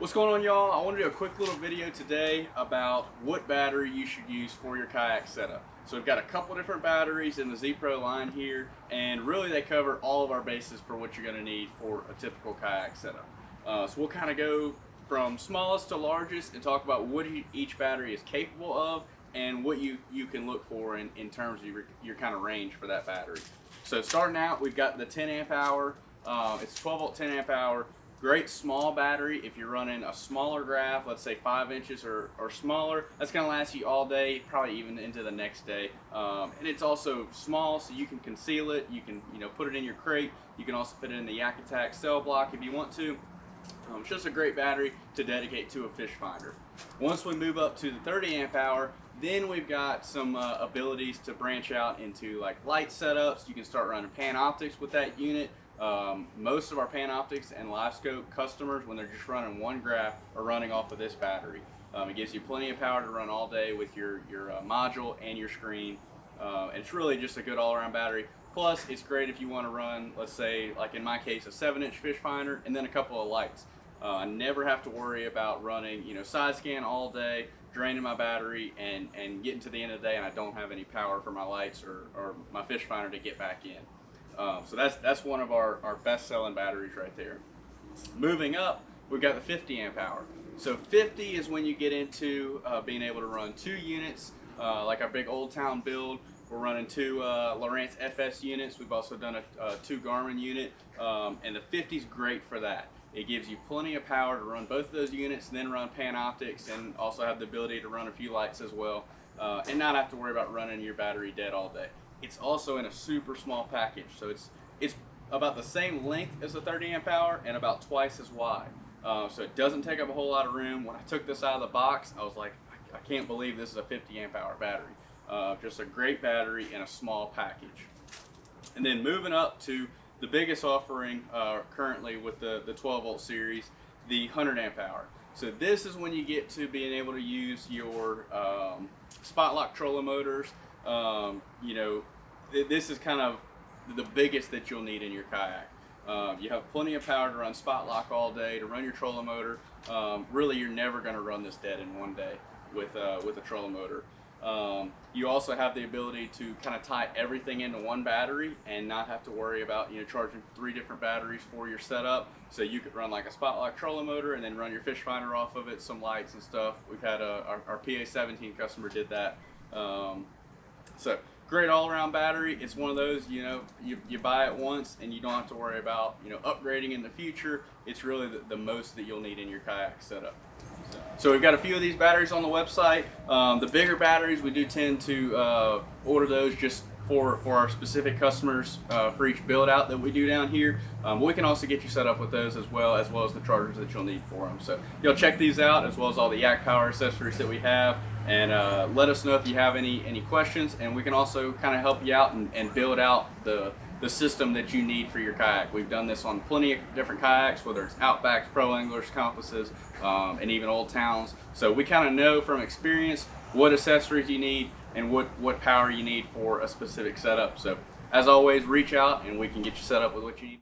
What's going on, y'all? I want to do a quick little video today about what battery you should use for your kayak setup. So we've got a couple different batteries in the ZPRO line here, and really they cover all of our bases for what you're going to need for a typical kayak setup. So we'll kind of go from smallest to largest and talk about what each battery is capable of and what you can look for in terms of your kind of range for that battery. So starting out, we've got the 10 amp hour. It's 12 volt 10 amp hour. Great small battery if you're running a smaller graph, let's say 5 inches or smaller. That's going to last you all day, probably even into the next day. And it's also small, so you can conceal it. You can put it in your crate. You can also fit it in the Yak Attack cell block if you want to. It's just a great battery to dedicate to a fish finder. Once we move up to the 30 amp hour, then we've got some abilities to branch out into like light setups. You can start running Panoptics with that unit. Most of our Panoptics and LiveScope customers, when they're just running one graph, are running off of this battery. It gives you plenty of power to run all day with your module and your screen. It's really just a good all-around battery. Plus, it's great if you want to run, let's say, like in my case, a 7-inch fish finder and then a couple of lights. I never have to worry about running, side scan all day, draining my battery, and getting to the end of the day and I don't have any power for my lights or my fish finder to get back in. So that's one of our best-selling batteries right there. Moving up, we've got the 50 amp hour. So 50 is when you get into being able to run 2 units, like our big Old Town build. We're running 2 Lowrance FS units. We've also done a 2 Garmin unit, and the 50 is great for that. It gives you plenty of power to run both of those units, and then run Panoptics, and also have the ability to run a few lights as well, and not have to worry about running your battery dead all day. It's also in a super small package, so it's about the same length as the 30 amp hour and about twice as wide. So it doesn't take up a whole lot of room. When I took this out of the box, I was like, I can't believe this is a 50 amp hour battery. Just a great battery in a small package. And then moving up to the biggest offering currently with the 12 volt series, the 100 amp hour. So this is when you get to being able to use your spot lock trolling motors. This is kind of the biggest that you'll need in your kayak. You have plenty of power to run spot lock all day, to run your trolling motor. Really, you're never going to run this dead in one day with a trolling motor. You also have the ability to kind of tie everything into one battery and not have to worry about charging 3 different batteries for your setup. So you could run like a spot lock trolling motor and then run your fish finder off of it, some lights and stuff. We've had our PA-17 customer did that. So great all-around battery. It's one of those, you buy it once and you don't have to worry about, upgrading in the future. It's really the most that you'll need in your kayak setup. So we've got a few of these batteries on the website. The bigger batteries, we do tend to order those just for our specific customers for each build out that we do down here. We can also get you set up with those as well as the chargers that you'll need for them. So you'll check these out as well as all the Yak Power accessories that we have, and let us know if you have any questions, and we can also kind of help you out and build out the system that you need for your kayak. We've done this on plenty of different kayaks, whether it's Outbacks, Pro Anglers, Compasses, and even Old Towns. So we kind of know from experience what accessories you need and what power you need for a specific setup. So as always, reach out and we can get you set up with what you need.